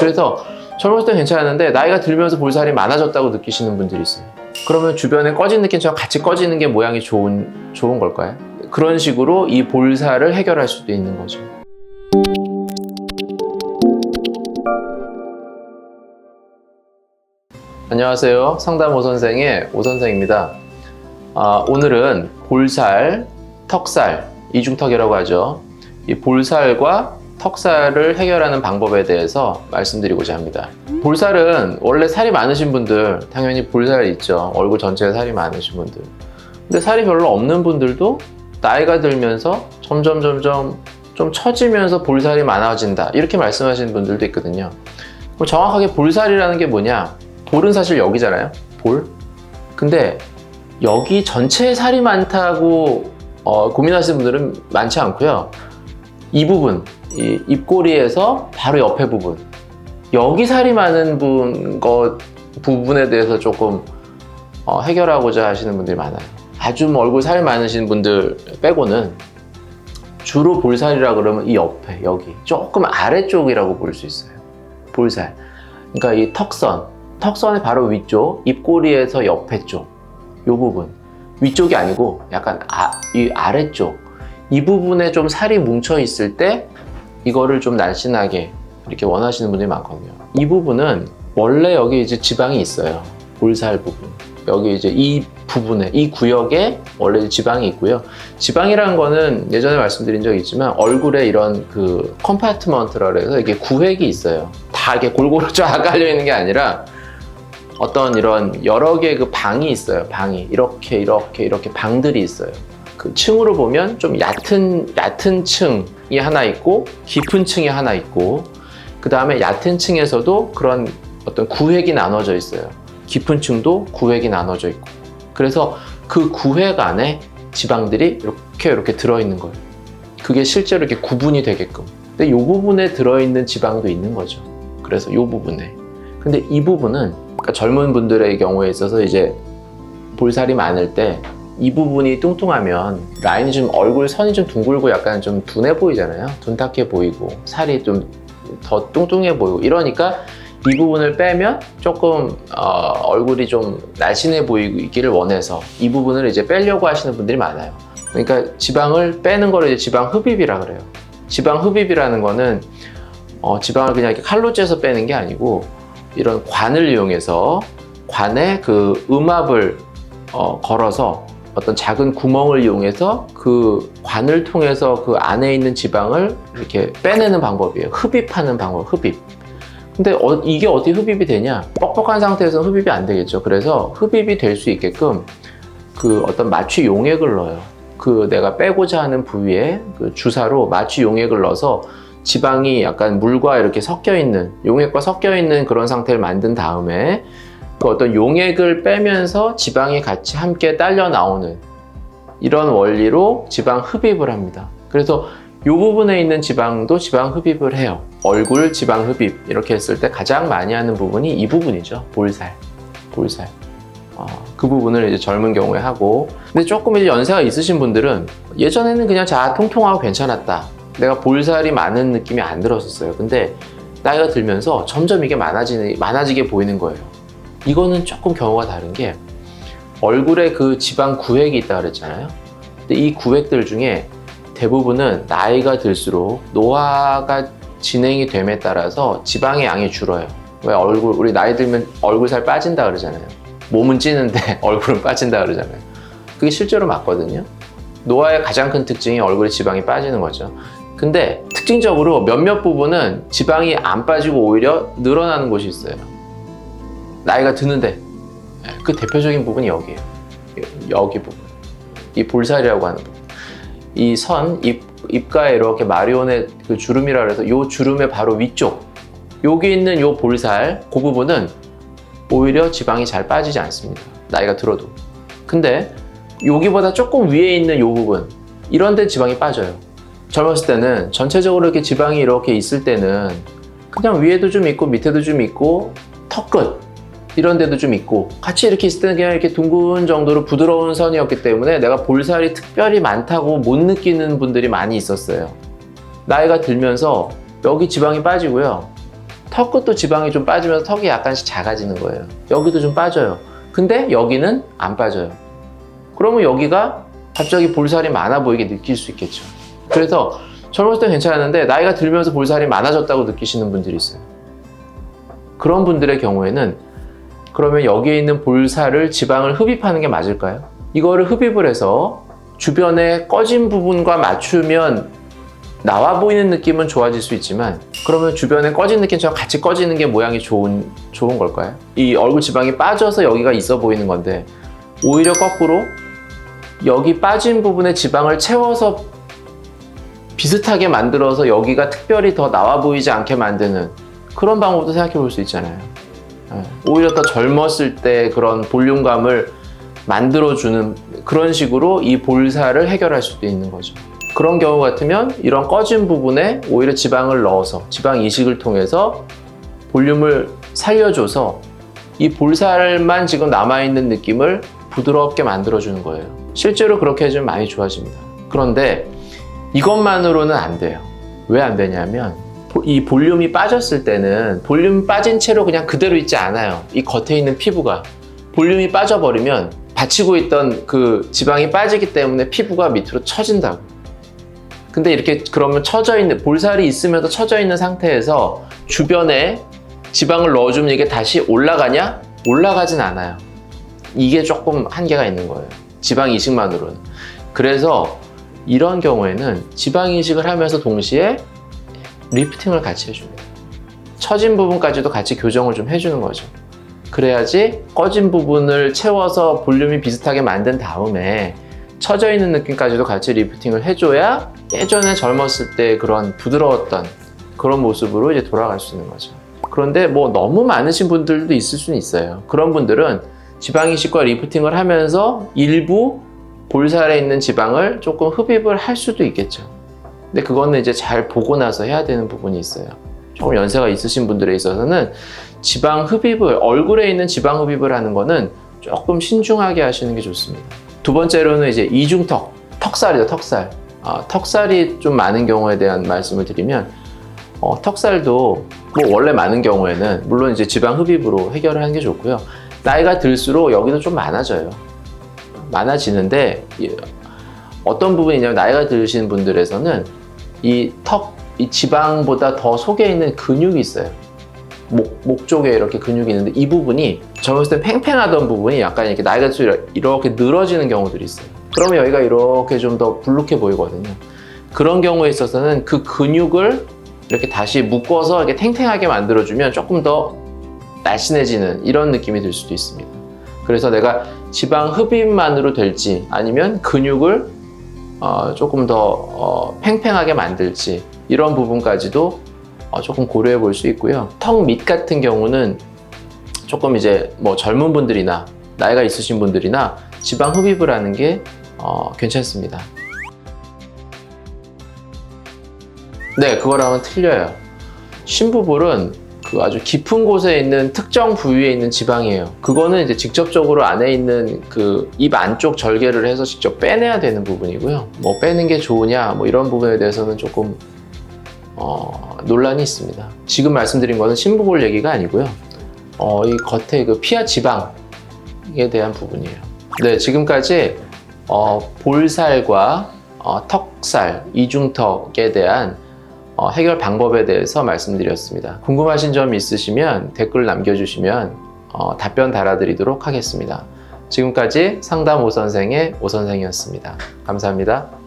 그래서 젊었을 때 괜찮았는데 나이가 들면서 볼살이 많아졌다고 느끼시는 분들이 있어요. 그러면 주변에 꺼진 느낌처럼 같이 꺼지는 게 모양이 좋은 걸까요? 그런 식으로 이 볼살을 해결할 수도 있는 거죠. 안녕하세요. 상담 오선생의 오선생입니다. 오늘은 볼살, 턱살, 이중턱이라고 하죠. 이 볼살과 턱살을 해결하는 방법에 대해서 말씀드리고자 합니다. 볼살은 원래 살이 많으신 분들 당연히 볼살 있죠. 얼굴 전체에 살이 많으신 분들. 근데 살이 별로 없는 분들도 나이가 들면서 점점 좀 처지면서 볼살이 많아진다 이렇게 말씀하시는 분들도 있거든요. 그럼 정확하게 볼살이라는 게 뭐냐? 볼은 사실 여기잖아요. 볼. 근데 여기 전체에 살이 많다고 고민하시는 분들은 많지 않고요. 이 부분, 이 입꼬리에서 바로 옆에 부분, 여기 살이 많은 부분에 대해서 조금 해결하고자 하시는 분들이 많아요. 아주 얼굴 살이 많으신 분들 빼고는 주로 볼살이라 그러면 이 옆에, 여기 조금 아래쪽이라고 볼 수 있어요. 볼살. 그러니까 이 턱선의 바로 위쪽, 입꼬리에서 옆에 쪽, 이 부분. 위쪽이 아니고 약간 이 아래쪽, 이 부분에 좀 살이 뭉쳐 있을 때 이거를 좀 날씬하게 이렇게 원하시는 분들이 많거든요. 이 부분은 원래 여기 이제 지방이 있어요. 볼살 부분. 여기 이제 이 부분에, 이 구역에 원래 지방이 있고요. 지방이라는 거는 예전에 말씀드린 적이 있지만 얼굴에 이런 그 컴파트먼트라 그래서 이게 구획이 있어요. 다 이렇게 골고루 쫙 깔려 있는 게 아니라 어떤 이런 여러 개의 그 방이 있어요. 방이 이렇게 방들이 있어요. 그 층으로 보면 좀 얕은 층이 하나 있고 깊은 층이 하나 있고 그 다음에 얕은 층에서도 그런 어떤 구획이 나눠져 있어요. 깊은 층도 구획이 나눠져 있고 그래서 그 구획 안에 지방들이 이렇게 들어있는 거예요. 그게 실제로 이렇게 구분이 되게끔. 근데 이 부분에 들어있는 지방도 있는 거죠. 그래서 이 부분에. 근데 이 부분은 그러니까 젊은 분들의 경우에 있어서 이제 볼살이 많을 때 이 부분이 뚱뚱하면 라인이 좀 얼굴 선이 좀 둥글고 약간 좀 둔해 보이잖아요. 둔탁해 보이고 살이 좀 더 뚱뚱해 보이고 이러니까 이 부분을 빼면 조금 얼굴이 좀 날씬해 보이기를 원해서 이 부분을 이제 빼려고 하시는 분들이 많아요. 그러니까 지방을 빼는 거를 이제 지방 흡입이라 그래요. 지방 흡입이라는 거는 지방을 그냥 이렇게 칼로 째서 빼는 게 아니고 이런 관을 이용해서 관에 그 음압을 걸어서 어떤 작은 구멍을 이용해서 그 관을 통해서 그 안에 있는 지방을 이렇게 빼내는 방법이에요. 흡입하는 방법, 흡입. 근데 이게 어떻게 흡입이 되냐? 뻑뻑한 상태에서는 흡입이 안 되겠죠. 그래서 흡입이 될 수 있게끔 그 어떤 마취 용액을 넣어요. 그 내가 빼고자 하는 부위에 그 주사로 마취 용액을 넣어서 지방이 약간 물과 이렇게 섞여 있는, 용액과 섞여 있는 그런 상태를 만든 다음에 그 어떤 용액을 빼면서 지방이 같이 함께 딸려 나오는 이런 원리로 지방 흡입을 합니다. 그래서 이 부분에 있는 지방도 지방 흡입을 해요. 얼굴 지방 흡입 이렇게 했을 때 가장 많이 하는 부분이 이 부분이죠. 볼살. 그 부분을 이제 젊은 경우에 하고 근데 조금 이제 연세가 있으신 분들은 예전에는 그냥 통통하고 괜찮았다. 내가 볼살이 많은 느낌이 안 들었었어요. 근데 나이가 들면서 점점 이게 많아지게 보이는 거예요. 이거는 조금 경우가 다른 게 얼굴에 그 지방 구획이 있다 그랬잖아요. 근데 이 구획들 중에 대부분은 나이가 들수록 노화가 진행이 됨에 따라서 지방의 양이 줄어요. 왜 우리 나이 들면 얼굴 살 빠진다 그러잖아요. 몸은 찌는데 얼굴은 빠진다 그러잖아요. 그게 실제로 맞거든요. 노화의 가장 큰 특징이 얼굴에 지방이 빠지는 거죠. 근데 특징적으로 몇몇 부분은 지방이 안 빠지고 오히려 늘어나는 곳이 있어요. 나이가 드는데 그 대표적인 부분이 여기예요. 여기 부분. 이 볼살이라고 하는 부분. 이 입가에 이렇게 마리온의 그 주름이라 그래서 이 주름의 바로 위쪽 여기 있는 이 볼살 그 부분은 오히려 지방이 잘 빠지지 않습니다. 나이가 들어도. 근데 여기보다 조금 위에 있는 이 부분 이런 데 지방이 빠져요. 젊었을 때는 전체적으로 이렇게 지방이 이렇게 있을 때는 그냥 위에도 좀 있고 밑에도 좀 있고 턱끝 이런 데도 좀 있고 같이 이렇게 있을 때는 그냥 이렇게 둥근 정도로 부드러운 선이었기 때문에 내가 볼살이 특별히 많다고 못 느끼는 분들이 많이 있었어요. 나이가 들면서 여기 지방이 빠지고요. 턱 끝도 지방이 좀 빠지면서 턱이 약간씩 작아지는 거예요. 여기도 좀 빠져요. 근데 여기는 안 빠져요. 그러면 여기가 갑자기 볼살이 많아 보이게 느낄 수 있겠죠. 그래서 젊었을 때 괜찮았는데 나이가 들면서 볼살이 많아졌다고 느끼시는 분들이 있어요. 그런 분들의 경우에는 그러면 여기에 있는 볼살을 지방을 흡입하는 게 맞을까요? 이거를 흡입을 해서 주변에 꺼진 부분과 맞추면 나와 보이는 느낌은 좋아질 수 있지만 그러면 주변에 꺼진 느낌처럼 같이 꺼지는 게 모양이 좋은 걸까요? 이 얼굴 지방이 빠져서 여기가 있어 보이는 건데 오히려 거꾸로 여기 빠진 부분에 지방을 채워서 비슷하게 만들어서 여기가 특별히 더 나와 보이지 않게 만드는 그런 방법도 생각해 볼 수 있잖아요. 오히려 더 젊었을 때 그런 볼륨감을 만들어주는 그런 식으로 이 볼살을 해결할 수도 있는 거죠. 그런 경우 같으면 이런 꺼진 부분에 오히려 지방을 넣어서 지방 이식을 통해서 볼륨을 살려줘서 이 볼살만 지금 남아있는 느낌을 부드럽게 만들어주는 거예요. 실제로 그렇게 해주면 많이 좋아집니다. 그런데 이것만으로는 안 돼요. 왜 안 되냐면 이 볼륨이 빠졌을 때는 볼륨 빠진 채로 그냥 그대로 있지 않아요. 이 겉에 있는 피부가 볼륨이 빠져버리면 받치고 있던 그 지방이 빠지기 때문에 피부가 밑으로 처진다고. 근데 이렇게 그러면 처져 있는 볼살이 있으면서 처져 있는 상태에서 주변에 지방을 넣어주면 이게 다시 올라가냐? 올라가진 않아요. 이게 조금 한계가 있는 거예요. 지방 이식만으로는. 그래서 이런 경우에는 지방 이식을 하면서 동시에 리프팅을 같이 해줍니다. 처진 부분까지도 같이 교정을 좀 해주는 거죠. 그래야지 꺼진 부분을 채워서 볼륨이 비슷하게 만든 다음에 처져 있는 느낌까지도 같이 리프팅을 해줘야 예전에 젊었을 때 그런 부드러웠던 그런 모습으로 이제 돌아갈 수 있는 거죠. 그런데 뭐 너무 많으신 분들도 있을 수는 있어요. 그런 분들은 지방 이식과 리프팅을 하면서 일부 볼살에 있는 지방을 조금 흡입을 할 수도 있겠죠. 근데 그거는 이제 잘 보고 나서 해야 되는 부분이 있어요. 조금 연세가 있으신 분들에 있어서는 지방 흡입을, 얼굴에 있는 지방 흡입을 하는 거는 조금 신중하게 하시는 게 좋습니다. 두 번째로는 이제 이중턱, 턱살이죠, 턱살. 턱살이 좀 많은 경우에 대한 말씀을 드리면, 턱살도 뭐 원래 많은 경우에는 물론 이제 지방 흡입으로 해결을 하는 게 좋고요. 나이가 들수록 여기도 좀 많아져요. 많아지는데 어떤 부분이냐면 나이가 드신 분들에서는 이 지방보다 더 속에 있는 근육이 있어요. 목 쪽에 이렇게 근육이 있는데 이 부분이 젊었을 때 팽팽하던 부분이 약간 이렇게 나이가 들수록 이렇게 늘어지는 경우들이 있어요. 그러면 여기가 이렇게 좀 더 불룩해 보이거든요. 그런 경우에 있어서는 그 근육을 이렇게 다시 묶어서 이렇게 탱탱하게 만들어주면 조금 더 날씬해지는 이런 느낌이 들 수도 있습니다. 그래서 내가 지방 흡입만으로 될지 아니면 근육을 조금 더 팽팽하게 만들지 이런 부분까지도 조금 고려해 볼 수 있고요. 턱 밑 같은 경우는 조금 이제 뭐 젊은 분들이나 나이가 있으신 분들이나 지방 흡입을 하는 게 괜찮습니다. 네, 그거랑은 틀려요. 심부볼은 그 아주 깊은 곳에 있는 특정 부위에 있는 지방이에요. 그거는 이제 직접적으로 안에 있는 그 입 안쪽 절개를 해서 직접 빼내야 되는 부분이고요. 뭐 빼는 게 좋으냐 뭐 이런 부분에 대해서는 조금 논란이 있습니다. 지금 말씀드린 것은 심부볼 얘기가 아니고요. 이 겉에 그 피하 지방에 대한 부분이에요. 네, 지금까지 볼살과 턱살, 이중턱에 대한 해결 방법에 대해서 말씀드렸습니다. 궁금하신 점 있으시면 댓글 남겨주시면 답변 달아드리도록 하겠습니다. 지금까지 상담 오선생의 오선생이었습니다. 감사합니다.